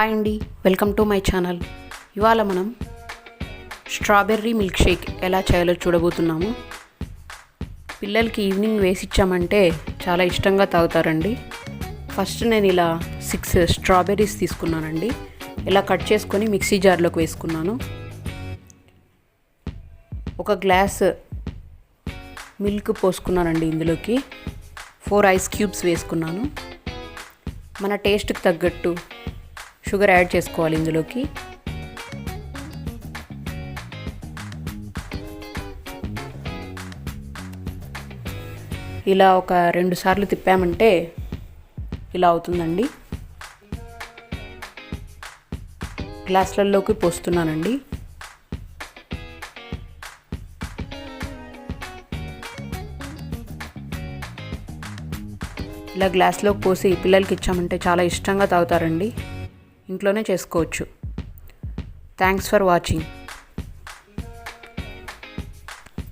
Hi అండి, welcome to my channel. ఇవాళ మనం స్ట్రాబెర్రీ మిల్క్ షేక్ ఎలా చేయాలో చూడబోతున్నాము. పిల్లలకి ఈవినింగ్ వేసిచ్చామంటే చాలా ఇష్టంగా తాగుతారండి. ఫస్ట్ నేను ఇలా 6 స్ట్రాబెర్రీస్ తీసుకున్నానండి. ఇలా కట్ చేసుకొని మిక్సీ జార్లోకి వేసుకున్నాను. ఒక గ్లాస్ మిల్క్ పోసుకున్నానండి. ఇందులోకి 4 ఐస్ క్యూబ్స్ వేసుకున్నాను. మన టేస్ట్కి తగ్గట్టు షుగర్ యాడ్ చేసుకోవాలి. ఇందులోకి ఇలా ఒక 2 సార్లు తిప్పామంటే ఇలా అవుతుందండి. గ్లాసులలోకి పోస్తున్నానండి. ఇలా గ్లాస్లోకి పోసి పిల్లలకి ఇచ్చామంటే చాలా ఇష్టంగా తాగుతారండి. ఇంట్లోనే చేసుకోవచ్చు. Thanks for watching.